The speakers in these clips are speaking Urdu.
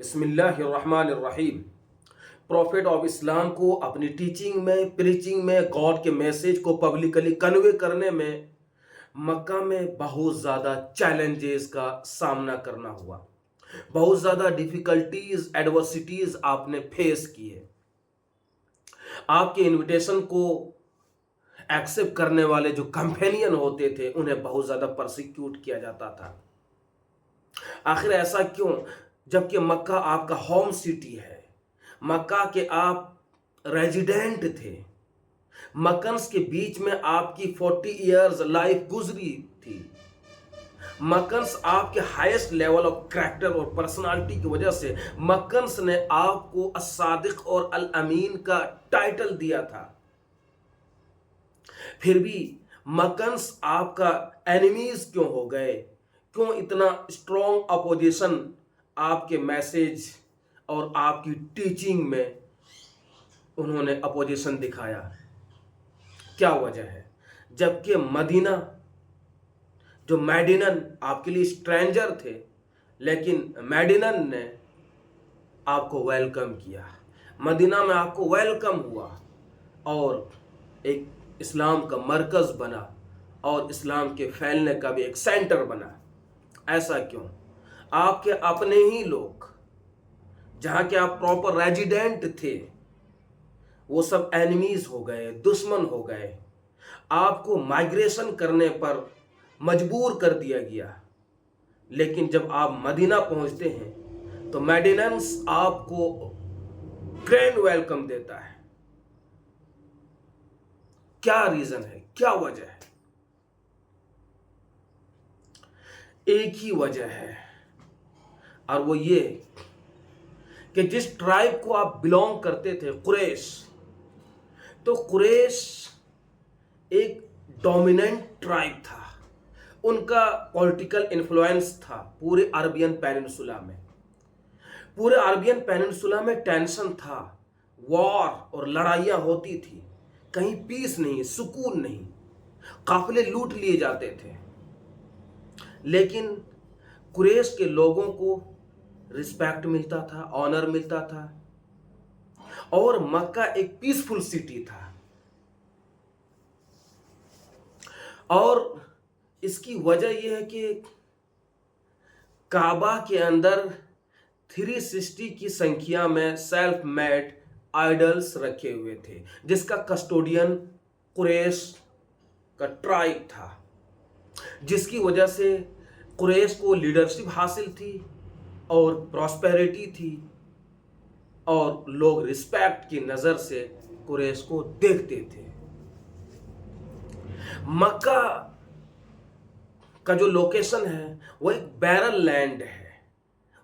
بسم اللہ الرحمن الرحیم۔ پروفیٹ آف اسلام کو اپنی ٹیچنگ میں، پریچنگ میں گاڈ کے میسیج کو پبلکلی کنوے کرنے میں مکہ میں بہت زیادہ چیلنجز کا سامنا کرنا ہوا، بہت زیادہ ڈیفیکلٹیز، ایڈورسٹیز آپ نے فیس کیے۔ آپ کے انویٹیشن کو ایکسیپٹ کرنے والے جو کمپینین ہوتے تھے انہیں بہت زیادہ پرسیکیوٹ کیا جاتا تھا۔ آخر ایسا کیوں؟ جبکہ مکہ آپ کا ہوم سٹی ہے، مکہ کے آپ ریزیڈنٹ تھے، مکنز کے بیچ میں آپ کی 40 ایئرز لائف گزری تھی۔ مکنز آپ کے ہائیسٹ لیول آف کریکٹر اور پرسنالٹی کی وجہ سے مکنز نے آپ کو الصادق اور الامین کا ٹائٹل دیا تھا۔ پھر بھی مکنز آپ کا اینیمیز کیوں ہو گئے؟ کیوں اتنا اسٹرانگ اپوزیشن آپ کے میسیج اور آپ کی ٹیچنگ میں انہوں نے اپوزیشن دکھایا؟ کیا وجہ ہے؟ جبکہ مدینہ جو میڈینن آپ کے لیے اسٹرینجر تھے، لیکن میڈینن نے آپ کو ویلکم کیا، مدینہ میں آپ کو ویلکم ہوا اور ایک اسلام کا مرکز بنا اور اسلام کے پھیلنے کا بھی ایک سینٹر بنا۔ ایسا کیوں؟ آپ کے اپنے ہی لوگ جہاں کے آپ پراپر ریزیڈنٹ تھے وہ سب اینیمیز ہو گئے، دشمن ہو گئے، آپ کو مائگریشن کرنے پر مجبور کر دیا گیا۔ لیکن جب آپ مدینہ پہنچتے ہیں تو میڈیننس آپ کو گرینڈ ویلکم دیتا ہے۔ کیا ریزن ہے؟ کیا وجہ ہے؟ ایک ہی وجہ ہے، اور وہ یہ کہ جس ٹرائب کو آپ بلونگ کرتے تھے، قریش، تو قریش ایک ڈومیننٹ ٹرائب تھا، ان کا پولیٹیکل انفلوئنس تھا پورے عربین پیننسولا میں۔ پورے عربین پیننسولا میں ٹینشن تھا، وار اور لڑائیاں ہوتی تھی، کہیں پیس نہیں، سکون نہیں، قافلے لوٹ لیے جاتے تھے۔ لیکن قریش کے لوگوں کو رسپیکٹ ملتا تھا، آنر ملتا تھا، اور مکہ ایک پیسفل سٹی تھا۔ اور اس کی وجہ یہ ہے کہ کعبہ کے اندر 360 کی سنکھیا میں سیلف میڈ آئیڈلز رکھے ہوئے تھے، جس کا کسٹوڈین قریش کا ٹرائب تھا، جس کی وجہ سے قریش کو لیڈرشپ حاصل تھی اور پراسپیرٹی تھی، اور لوگ رسپیکٹ کی نظر سے قریش کو دیکھتے تھے۔ مکہ کا جو لوکیشن ہے وہ ایک بیرن لینڈ ہے،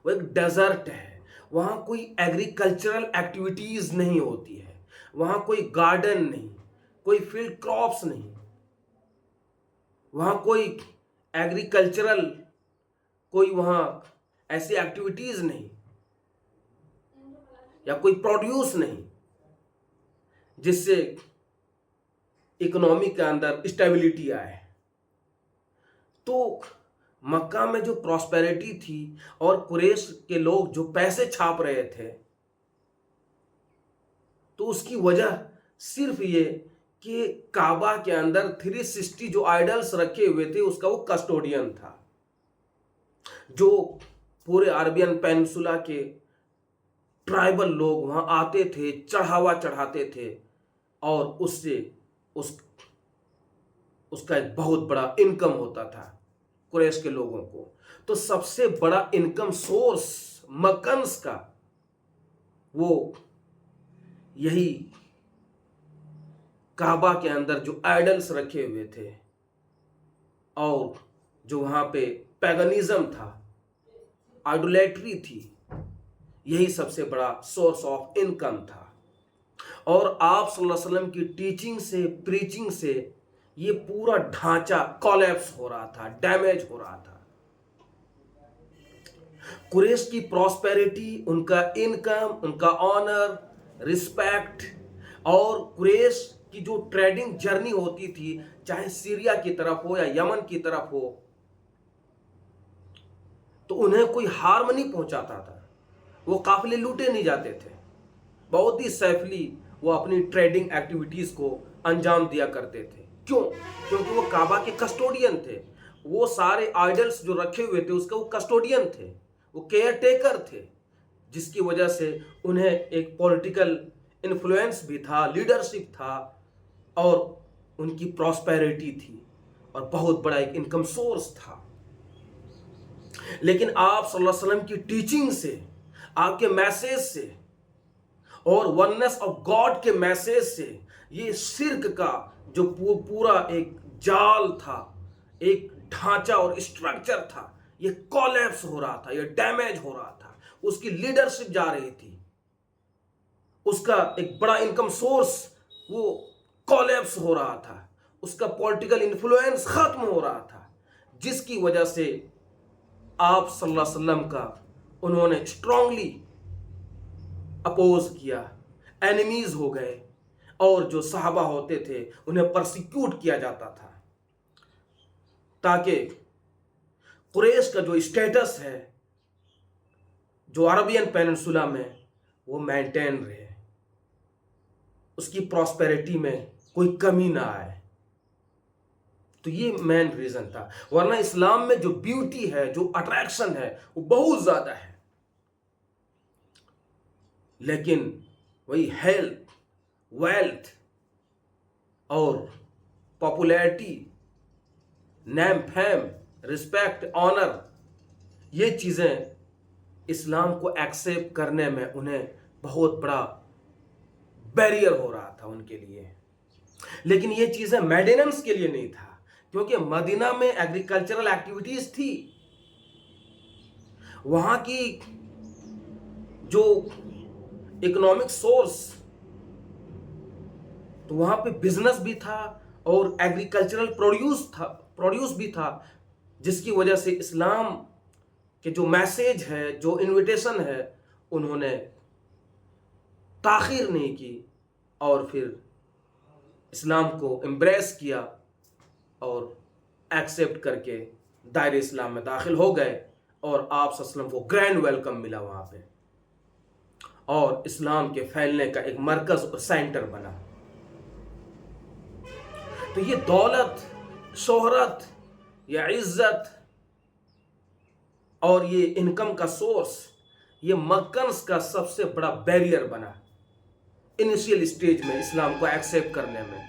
وہ ایک ڈیزرٹ ہے، وہاں کوئی ایگریکلچرل ایکٹیویٹیز نہیں ہوتی ہے، وہاں کوئی گارڈن نہیں، کوئی فیلڈ کراپس نہیں، وہاں کوئی ایگریکلچرل کوئی وہاں ایسی ایکٹیویٹیز نہیں، یا کوئی پروڈیوس نہیں جس سے اکنومی کے اندر اسٹیبلٹی آئے۔ تو مکہ میں جو پراسپیرٹی تھی اور قریش کے لوگ جو پیسے چھاپ رہے تھے، تو اس کی وجہ صرف یہ کہ کعبہ کے اندر 360 جو آئیڈلز رکھے ہوئے تھے اس کا وہ کسٹوڈین تھا، جو پورے عربین پیننسولا کے ٹرائبل لوگ وہاں آتے تھے، چڑھاوا چڑھاتے تھے، اور اس سے اس کا ایک بہت بڑا انکم ہوتا تھا قریش کے لوگوں کو۔ تو سب سے بڑا انکم سورس مکنز کا وہ یہی کعبہ کے اندر جو آئیڈلز رکھے ہوئے تھے، اور جو وہاں پہ پیگنزم تھا، آئیڈولیٹری تھی، یہی سب سے بڑا سورس آف انکم تھا۔ اور آپ صلی اللہ علیہ وسلم کی ٹیچنگ سے، پریچنگ سے یہ پورا ڈھانچہ کولیپس ہو رہا تھا، ڈیمیج ہو رہا تھا۔ قریش کی پراسپیرٹی، ان کا انکم، ان کا آنر، رسپیکٹ، اور قریش کی جو ٹریڈنگ جرنی ہوتی تھی، چاہے سیریا کی طرف ہو یا یمن کی طرف ہو، تو انہیں کوئی ہارم نہیں پہنچاتا تھا، وہ قافلے لوٹے نہیں جاتے تھے، بہت ہی سیفلی وہ اپنی ٹریڈنگ ایکٹیویٹیز کو انجام دیا کرتے تھے۔ کیوں؟ کیونکہ وہ کعبہ کے کسٹوڈین تھے، وہ سارے آئیڈلز جو رکھے ہوئے تھے اس کے وہ کسٹوڈین تھے، وہ کیئر ٹیکر تھے، جس کی وجہ سے انہیں ایک پولیٹیکل انفلوئنس بھی تھا، لیڈرشپ تھا، اور ان کی پراسپیرٹی تھی، اور بہت بڑا ایک انکم سورس تھا۔ لیکن آپ صلی اللہ علیہ وسلم کی ٹیچنگ سے، آپ کے میسیج سے اور وننس آف گاڈ کے میسیج سے یہ شرک کا جو پورا ایک جال تھا، ایک ڈھانچہ اور اسٹرکچر تھا، یہ کولیپس ہو رہا تھا، یہ ڈیمیج ہو رہا تھا، اس کی لیڈرشپ جا رہی تھی، اس کا ایک بڑا انکم سورس وہ کولیپس ہو رہا تھا، اس کا پولیٹیکل انفلوئنس ختم ہو رہا تھا، جس کی وجہ سے آپ صلی اللہ علیہ وسلم کا انہوں نے اسٹرانگلی اپوز کیا، اینیمیز ہو گئے، اور جو صحابہ ہوتے تھے انہیں پرسیکیوٹ کیا جاتا تھا، تاکہ قریش کا جو اسٹیٹس ہے جو عربین پیننسولا میں وہ مینٹین رہے، اس کی پراسپیرٹی میں کوئی کمی نہ آئے۔ تو یہ مین ریزن تھا، ورنہ اسلام میں جو بیوٹی ہے، جو اٹریکشن ہے، وہ بہت زیادہ ہے، لیکن وہی ہیلتھ، ویلتھ اور پاپولیرٹی، نیم فیم، رسپیکٹ، آنر، یہ چیزیں اسلام کو ایکسیپٹ کرنے میں انہیں بہت بڑا بیریئر ہو رہا تھا ان کے لیے۔ لیکن یہ چیزیں مینٹیننس کے لیے نہیں تھا، کیونکہ مدینہ میں ایگریکلچرل ایکٹیویٹیز تھی، وہاں کی جو اکنامک سورس، تو وہاں پہ بزنس بھی تھا اور ایگریکلچرل پروڈیوس بھی تھا، جس کی وجہ سے اسلام کے جو میسیج ہے، جو انویٹیشن ہے، انہوں نے تاخیر نہیں کی، اور پھر اسلام کو امبریس کیا اور ایکسیپٹ کر کے دائرہ اسلام میں داخل ہو گئے، اور آپ صلی اللہ علیہ وسلم کو گرینڈ ویلکم ملا وہاں پہ، اور اسلام کے پھیلنے کا ایک مرکز اور سینٹر بنا۔ تو یہ دولت، شہرت، یہ عزت اور یہ انکم کا سورس، یہ مکنز کا سب سے بڑا بیریئر بنا انیشیل اسٹیج میں اسلام کو ایکسیپٹ کرنے میں،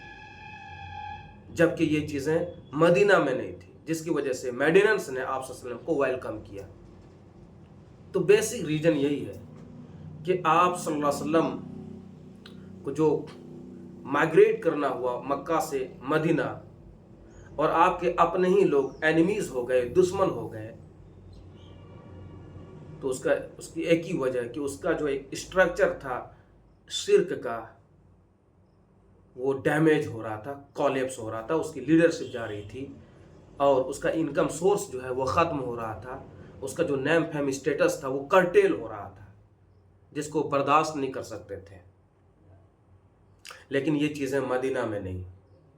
جبکہ یہ چیزیں مدینہ میں نہیں تھی، جس کی وجہ سے میڈیننس نے آپ صلی اللہ علیہ وسلم کو ویلکم کیا۔ تو بیسک ریجن یہی ہے کہ آپ صلی اللہ علیہ وسلم کو جو مائگریٹ کرنا ہوا مکہ سے مدینہ، اور آپ کے اپنے ہی لوگ اینیمیز ہو گئے، دشمن ہو گئے، تو اس کی ایک ہی وجہ کہ اس کا جو ایک اسٹرکچر تھا شرک کا، وہ ڈیمیج ہو رہا تھا، کولیپس ہو رہا تھا، اس کی لیڈرشپ جا رہی تھی، اور اس کا انکم سورس جو ہے وہ ختم ہو رہا تھا، اس کا جو نیم فیم اسٹیٹس تھا وہ کرٹیل ہو رہا تھا، جس کو برداشت نہیں کر سکتے تھے۔ لیکن یہ چیزیں مدینہ میں نہیں،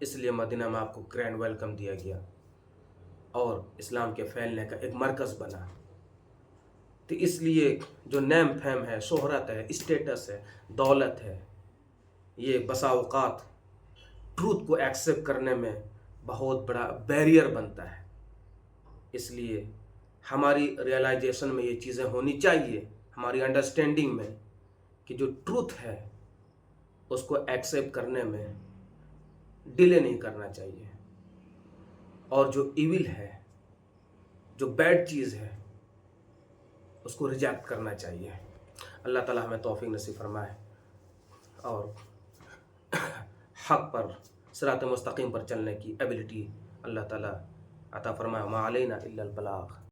اس لیے مدینہ میں آپ کو گرینڈ ویلکم دیا گیا اور اسلام کے پھیلنے کا ایک مرکز بنا۔ تو اس لیے جو نیم فیم ہے، شہرت ہے، اسٹیٹس ہے، دولت ہے، یہ بسا اوقات ٹروتھ کو ایکسیپٹ کرنے میں بہت بڑا بیریئر بنتا ہے۔ اس لیے ہماری ریئلائزیشن میں یہ چیزیں ہونی چاہیے، ہماری انڈرسٹینڈنگ میں، کہ جو ٹروتھ ہے اس کو ایکسیپٹ کرنے میں ڈیلے نہیں کرنا چاہیے، اور جو ایول ہے، جو بیڈ چیز ہے، اس کو ریجیکٹ کرنا چاہیے۔ اللہ تعالی ہمیں توفیق نصیب فرمائے، اور حق پر، صراط مستقیم پر چلنے کی ایبلٹی اللہ تعالی عطا فرمائے۔ ما علینا الا البلاغ۔